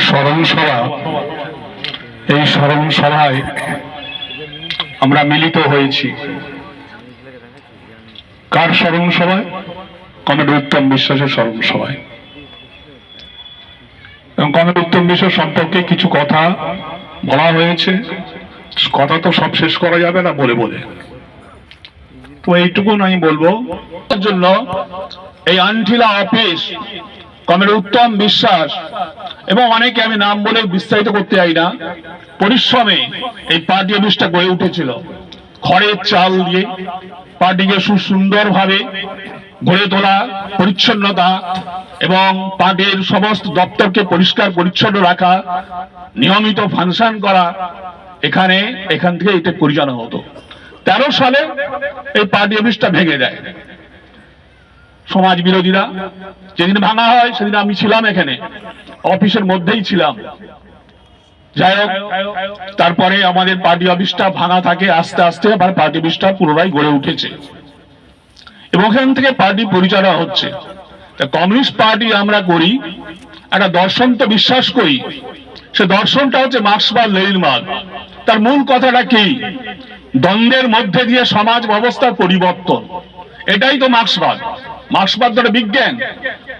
স্মরণ সভা, এই স্মরণ সভায় আমরা মিলিত হয়েছি। কার স্মরণ সভায়? কমরেড উত্তম বিশ্বাসের স্মরণ সভায়। এবং কমরেড উত্তম বিশ্বাস সম্পর্কে কিছু কথা বলা হয়েছে। কথা তো সব শেষ করা যাবে না বলে বলে, তো এইটুকু আমি বলবো। তার জন্য এই আনঠিলা অফিস কমরেড উত্তম বিশ্বাস এবং অনেকে, আমি নাম বলে বিস্তারিত করতে চাই না, পরিশ্রমে এই পার্টি অফিসটা গড়ে উঠেছিল। খড়ের চাল দিয়ে পার্টিকে সুন্দরভাবে গড়ে তোলা, পরিচ্ছন্নতা এবং পার্টির সমস্ত দপ্তরকে পরিষ্কার পরিচ্ছন্ন রাখা, নিয়মিত ফাংশন করা, এখান থেকে এটা পরিচালনা হতো। 13 সালে এই পার্টি অফিসটা ভেঙে দেয় সমাজ বিরোধীরা। যেদিন ভাঙা হয় সেদিন আমি ছিলাম, এখানে অফিসের মধ্যেই ছিলাম। যাই হোক, তারপরে আমাদের পার্টি অফিসটা ভাঙা থাকে, আস্তে আস্তে আবার পার্টি অফিসটা পুনরায় গড়ে উঠেছে এবং এখান থেকে পার্টি পরিচালনা হচ্ছে। কমিউনিস্ট পার্টি আমরা করি, একটা দর্শন তো বিশ্বাস করি। সে দর্শনটা হচ্ছে মার্ক্সবাদ লেনিনবাদ। তার মূল কথাটা কি? দ্বন্দ্বের মধ্যে দিয়ে সমাজ ব্যবস্থার পরিবর্তন। এটাই তো মার্ক্সবাদ। মার্ক্সবাদ একটা বিজ্ঞান,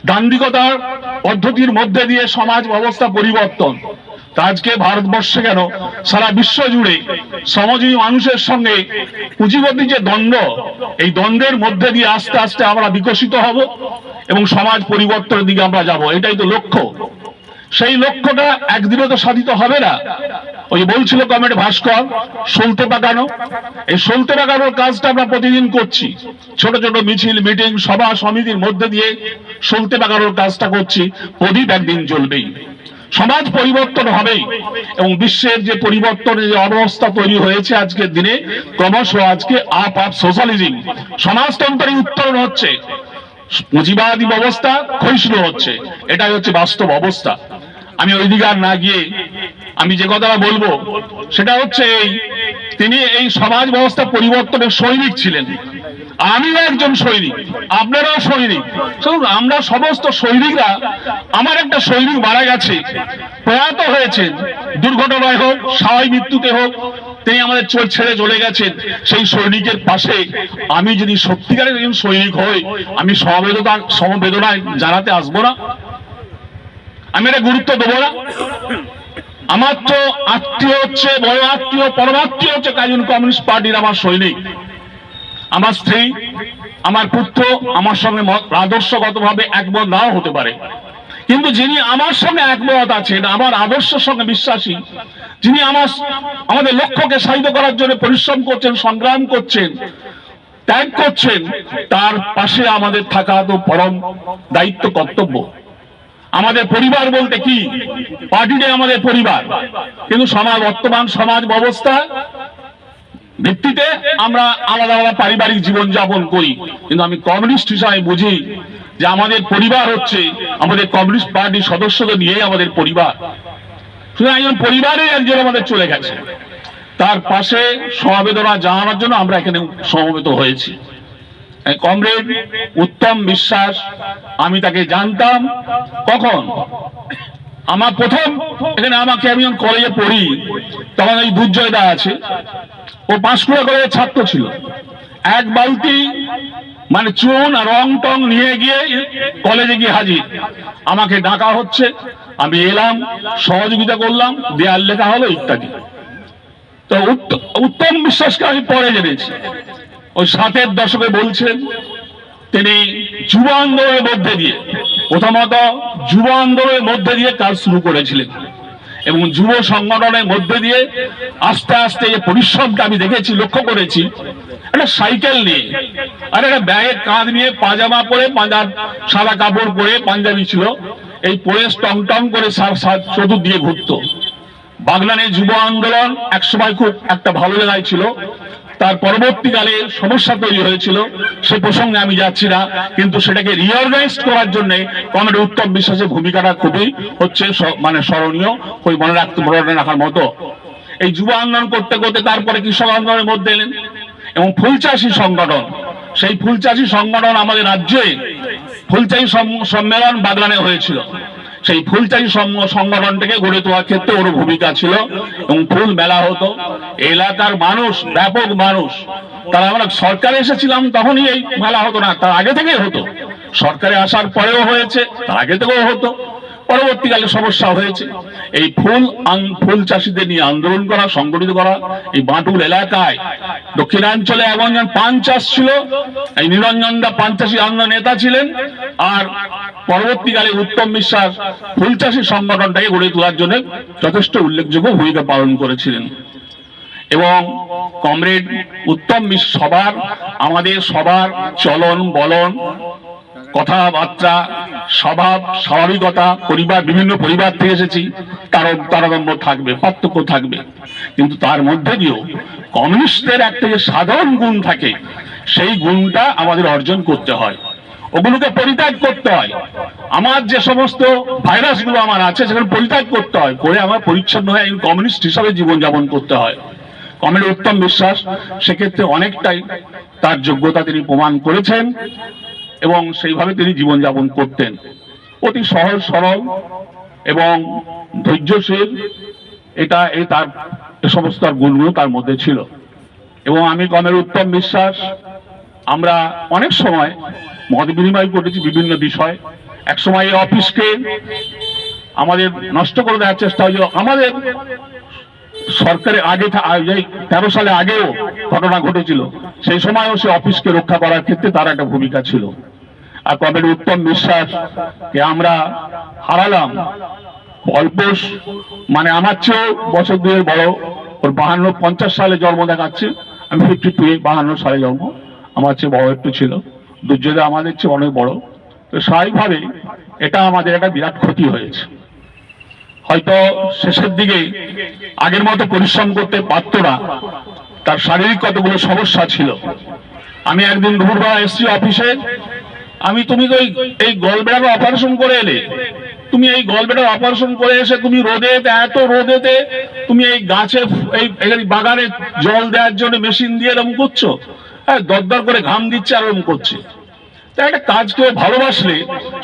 দান্দিকতার পদ্ধতির মধ্যে দিয়ে সমাজ ব্যবস্থা পরিবর্তন। আজকে ভারতবর্ষে কেন, সারা বিশ্ব জুড়ে শ্রমজীবী মানুষের সঙ্গে পুঁজিপতি যে দ্বন্দ্ব, এই দ্বন্দ্বের মধ্যে দিয়ে আস্তে আস্তে আমরা বিকশিত হব এবং সমাজ পরিবর্তনের দিকে আমরা যাব। এটাই তো লক্ষ্য। সেই লক্ষ্যটা একদিনে তো সাধিত হবে না। ওই বলছিল কমরেড ভাস্কর, সলতে পাকানো। এই সলতে পাকানোর কাজটা আমরা প্রতিদিন করছি। ছোট ছোট মিছিল, মিটিং, সভা সমিতির মধ্যে দিয়ে সলতে পাকানোর কাজটা করছি। প্রদীপ একদিন জ্বলবেই, সমাজ পরিবর্তন হবেই এবং বিশ্বের যে পরিবর্তনের যে অবস্থা তৈরি হয়েছে আজকের দিনে, ক্রমশ আজকে আপ সোশ্যালিজম, সমাজতন্ত্রের উত্তরণ হচ্ছে, পুঁজিবাদী ব্যবস্থা ক্ষয়িষ্ণু হচ্ছে। এটাই হচ্ছে বাস্তব অবস্থা। আমি ওই দিকে আর না গিয়ে আমি যে কথাটা বলবো সেটা হচ্ছে, তিনি এই সমাজ ব্যবস্থা পরিবর্তনের সৈনিক ছিলেন। আমিও একজন সৈনিক, আপনারাও সৈনিক। শুনুন, আমরা সমস্ত সৈনিকরা, আমার একটা সৈনিক মারা গেছে, প্রয়াত হয়েছেন, দুর্ঘটনায় হোক, স্বাভাবিক মৃত্যুতে হোক, তিনি আমাদের ছেড়ে চলে গেছেন। সেই সৈনিকের পাশে আমি যদি সত্যিকারের একজন সৈনিক হই, আমি সমবেদনা জানাতে আসবো না? আমি এটা গুরুত্ব দেবো না? আমার তো আত্মীয় হচ্ছে, বড় আত্মীয়, পরমাত্মীয় হচ্ছে একজন কমিউনিস্ট পার্টির আমার সৈনিক। আমার স্ত্রী, আমার পুত্র আমার সঙ্গে আদর্শগতভাবে একমত নাও হতে পারে, কিন্তু যিনি আমার সঙ্গে একমত আছেন, আমার আদর্শের সঙ্গে বিশ্বাসী, যিনি আমাদের লক্ষ্যকে সাধিত করার জন্য পরিশ্রম করছেন, সংগ্রাম করছেন, ত্যাগ করছেন, তার পাশে আমাদের থাকা তো পরম দায়িত্ব, কর্তব্য। আমাদের পরিবার বলতে কি? পার্টিটাই আমাদের পরিবার। কিন্তু বর্তমান সমাজ ব্যবস্থা ভিত্তিতে আমরা আলাদা আলাদা পারিবারিক জীবন যাপন করি, কিন্তু আমি কমিউনিস্ট হিসাবে বুঝি যে আমাদের পরিবার হচ্ছে আমাদের কমিউনিস্ট পার্টির সদস্যদের নিয়েই আমাদের পরিবার। শুধু একজন পরিবারের একজন আমাদের চলে গেছে, তার পাশে সমবেদনা জানানোর জন্য আমরা এখানে সমবেত হয়েছি। কমরেড উত্তম বিশ্বাস, আমি তাকে জানতাম কখন, আমার প্রথম এখানে, আমাকে আমি যখন কলেজে পড়ি তখন এই দুর্জয়দা আছে, ও পাঁশকুড়া কলেজের ছাত্র ছিল। এক বালতি মানে চুন আর রং টং নিয়ে গিয়ে কলেজে গিয়ে হাজির। আমাকে ডাকা হচ্ছে, আমি এলাম, সহযোগিতা করলাম, দেয়াল লেখা হলো ইত্যাদি। তো উত্তম বিশ্বাসকে আমি পরে জেনেছি, ওই 60-এর দশকে বলছেন, তিনি যুব আন্দোলনের মধ্যে দিয়ে, প্রথমত যুব আন্দোলনের মধ্যে দিয়ে কাজ শুরু করেছিলেন এবং যুব সংগঠনের মধ্যে দিয়ে আস্তে আস্তে এই পরিশ্রমটা আমি দেখেছি, লক্ষ্য করেছি। একটা সাইকেল নিয়ে আর একটা ব্যাগে কাঁধ নিয়ে, পাজামা পরে, সাদা কাপড় পরে, পাঞ্জাবি ছিল, এই পরে টং টং করে চতুর্দিকে ঘুরতো। বাগনানের যুব আন্দোলন একসময় খুব একটা ভালো জায়গায় ছিল, তার পরবর্তীকালে সমস্যা তৈরি হয়েছিল, সে প্রসঙ্গে আমি যাচ্ছি না, কিন্তু সেটাকে রিঅর্গানাইজ করার জন্য কমরেড উত্তম বিশ্বাসের ভূমিকাটা খুবই হচ্ছে মানে স্মরণীয়, ওই মনে রাখার মতো। এই যুব আন্দোলন করতে করতে তারপরে কৃষক আন্দোলনের মধ্যে এলেন এবং ফুলচাষী সংগঠন, সেই ফুলচাষী সংগঠন আমাদের রাজ্যে ফুলচাষী সম্মেলন বাগলানে হয়েছিল। সেই ফুলচাষী সংগঠনটাকে গড়ে তোলার ক্ষেত্রে ওর ভূমিকা ছিল এবং ফুল মেলা হতো। এলাকার মানুষ, ব্যাপক মানুষ, তারা আমরা সরকারে এসেছিলাম তখনই এই মেলা হতো না, তার আগে থেকেই হতো। সরকারে আসার পরেও হয়েছে, তার আগে থেকেও হতো, পরবর্তীকালে সমস্যা হয়েছে। এই ফুল চাষীদের নিয়ে আন্দোলন করা, সংগঠিত করা। এই বাঁটুল এলাকায় দক্ষিণাঞ্চলে এমন পান চাষ ছিল, এই নিরঞ্জন দা পান চাষী আন্দোলন নেতা ছিলেন, আর পরবর্তীকালে উত্তম বিশ্বাস ফুল চাষী সংগঠনটাকে গড়ে তোলার জন্য যথেষ্ট উল্লেখযোগ্য ভূমিকা পালন করেছিলেন। এবং কমরেড উত্তম সবার, আমাদের সবার চলন বলন, কথাবার্তা, স্বভাব, স্বাভাবিকতা, পরিবার, বিভিন্ন পরিবার থেকে এসেছি, তারতম্য থাকবে, পার্থক্য থাকবে, কিন্তু তার মধ্যে দিয়েও কমিউনিস্টদের একটা যে সাধারণ গুণ থাকে, সেই গুণটা আমাদের অর্জন করতে হয়, ওগুলোকে পরিত্যাগ করতে হয়। আমার যে সমস্ত ভাইরাসগুলো আমার আছে সেগুলো পরিত্যাগ করতে হয়, করে আমার পরিচ্ছন্ন হয়ে কমিউনিস্ট হিসাবে জীবনযাপন করতে হয়। কমরেড উত্তম বিশ্বাস সেক্ষেত্রে অনেকটাই তার যোগ্যতা তিনি প্রমাণ করেছেন এবং সেইভাবে তিনি জীবনযাপন করতেন। অতি সহজ সরল এবং ধৈর্যশীল, এই তার সমস্ত গুণগুলো তার মধ্যে ছিল। এবং আমি কমরেড উত্তম বিশ্বাস, আমরা অনেক সময় মত বিনিময় করেছি বিভিন্ন বিষয়। এক সময় এই অফিসকে আমাদের নষ্ট করে দেওয়ার চেষ্টা হয়েছিল। আমাদের সরকারের আগে 13 সালে আগেও ঘটনা ঘটেছিল, সেই সময়ও সে অফিসকে রক্ষা করার ক্ষেত্রে তার একটা ভূমিকা ছিল। আর কমরেড উত্তম বিশ্বাসকে আমরা হারালাম অল্প, মানে আমার চেয়েও বছর দুয়ের বড়, ওর 52-50 সালে জন্ম দেখাচ্ছে, আমি 52, 52 সালে জন্ম, আমার চেয়ে বড় একটু ছিল। দুর্যোধন আমাদের চেয়ে অনেক বড়। তো স্বাভাবিকভাবে এটা আমাদের একটা বিরাট ক্ষতি হয়েছে। হয়তো শেষের দিকে আগের মতো পরিশ্রম করতে পারতো না, তার শারীরিক কতগুলো সমস্যা ছিল। আমি একদিন দুপুরবেলা এসছি অফিসে, তুমি তো এই গলব্লাডার অপারেশন করে এলে, তুমি এই গলব্লাডার অপারেশন করে এসে তুমি রোদেতে, এত রোদেতে তুমি এই গাছে, এই বাগানে জল দেওয়ার জন্য মেশিন দিয়ে এরকম করছো, হ্যাঁ, দরদর করে ঘাম দিচ্ছে আর এরকম করছে। তাই একটা কাজকে ভালোবাসলে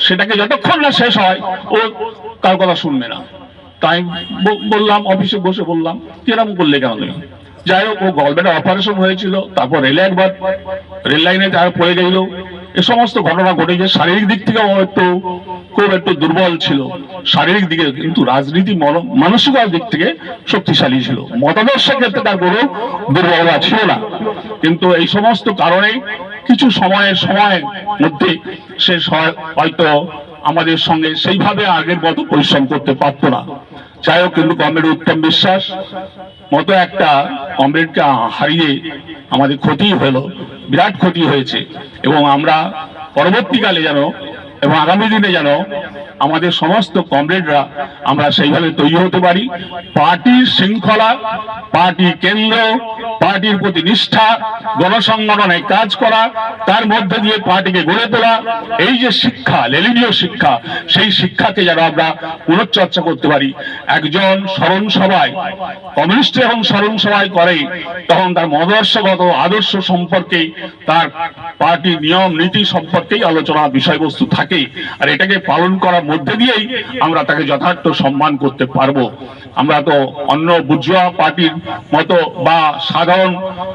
সেটাকে যতক্ষণ না শেষ হয় ও কার কথা শুনবে না। তাই বললাম, অফিসে বসে বললাম, কিরকম করলে কেন তুমি? যাই হোক, ও গলব্লাডার অপারেশন হয়েছিল, তারপর রেল লাইনে তার পড়ে গেল, এ সমস্ত ঘটনা ঘটেছে। শারীরিক দিক থেকে খুব একটু দুর্বল ছিল শারীরিক দিকে, কিন্তু রাজনীতি মানসিকতার দিক থেকে শক্তিশালী ছিল। মতাদর্শের ক্ষেত্রে তার কোনো দুর্বলতা ছিল না, কিন্তু এই সমস্ত কারণে কিছু সময়ের মধ্যে সে হয়তো আমাদের সঙ্গে সেইভাবে আগের মতো পরিশ্রম করতে পারতো না। যাই হোক, কিন্তু কমরেড উত্তম বিশ্বাস মতো একটা কমরেডকে হারিয়ে আমাদের ক্ষতি হলো, বিরাট ক্ষতি হয়েছে। এবং আমরা পরবর্তীকালে যেন এবং আগামী দিনে যেন আমাদের সমস্ত কমরেডরা আমরা সেইভাবে তৈরি হতে পারি, পার্টির শৃঙ্খলা, পার্টি কেন্দ্র, পার্টির প্রতি নিষ্ঠা, গণসংগঠনে কাজ করা, তার মধ্যে দিয়ে পার্টিকে গড়ে তোলা, এই যে শিক্ষা, লেলিনীয় শিক্ষা, সেই শিক্ষাকে যেন আমরা পুনশ্চর্চা করতে পারি। একজন স্মরণ সভায়, কমিউনিস্ট যখন স্মরণ সভায় করে, তখন তার মতাদর্শগত আদর্শ সম্পর্কে, তার পার্টির নিয়ম নীতি সম্পর্কেই আলোচনা বিষয়বস্তু থাকে, আর এটাকে পালন করার মধ্যে দিয়েই আমরা তাকে যথার্থ সম্মান করতে পারবো। আমরা তো অন্য বুর্জোয়া পার্টির মতো বা সাধারণ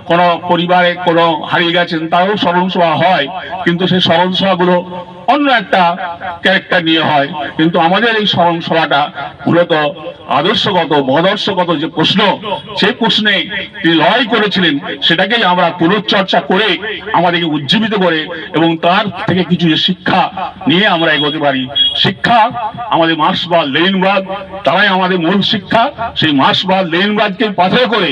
কোন পরিবারে কোনো হারিয়ে গেছেন তারও স্মরণ সভা হয়, কিন্তু সেই স্মরণ সভাগুলো অন্য একটা ক্যারেক্টার নিয়ে হয়। কিন্তু আমাদের এই স্মরণ সভাটা মূলত আদর্শগত মহাদর্শগত যে প্রশ্ন, সেই প্রশ্নে তিনি লড়াই করেছিলেন, সেটাকেই আমরা পুনশ্চর্চা করে আমাদেরকে উজ্জীবিত করে এবং তার থেকে কিছু যে শিক্ষা নিয়ে আমরা এগোতে পারি। শিক্ষা আমাদের মার্ক্সবাদ লেনিনবাদ, তারাই আমাদের মূল শিক্ষা। সেই মার্ক্সবাদ লেনিনবাদকে পথে করে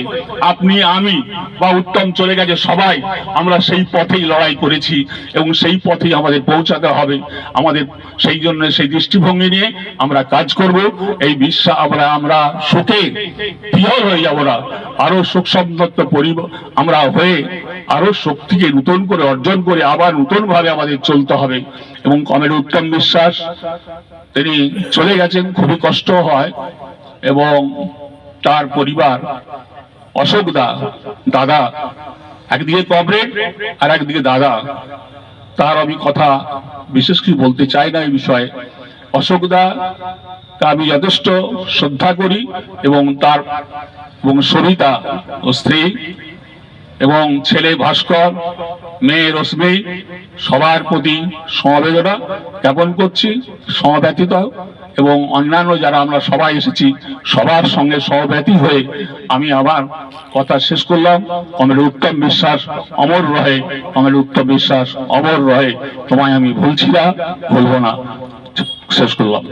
আপনি, আমি বা উত্তম চলে গেছে সবাই, আমরা সেই পথেই লড়াই করেছি এবং সেই পথেই আমাদের পৌঁছাতে হবে। আমাদের সেই জন্য সেই দৃষ্টিভঙ্গি নিয়ে আমরা কাজ করব। এই বিশ্বাস আমরা সুখে পিওর হয়ে যাব না, আরো সুখ সমৃদ্ধ আমরা হয়ে আরো শক্তিকে নতুন করে অর্জন করে আবার নতুন ভাবে আমাদের চলতে হবে। এবং কমরেড উত্তম বিশ্বাস তিনি চলে গেছেন, খুবই কষ্ট হয়। এবং তার পরিবার, অশোক দাদা একদিকে কমরেড আর একদিকে দাদা, তার আমি কথা বিশেষ কিছু বলতে চাই না এই বিষয়ে। অশোকদা আমি যথেষ্ট শ্রদ্ধা করি এবং তার এবং সবিতা ও স্ত্রী এবং ছেলে ভাস্কর, মেয়ে রশ্মি, সবার প্রতি সমবেদনা জ্ঞাপন করছি, সমব্যথিত, এবং অন্যান্য যারা আমরা সবাই এসেছি সবার সঙ্গে সমব্যথী হয়ে আমি আমার কথা শেষ করলাম। কমরেড উত্তম বিশ্বাস অমর রহে, কমরেড উত্তম বিশ্বাস অমর রহে, তোমায় আমি ভুলছি না, ভুলবো না, শেষ করলাম।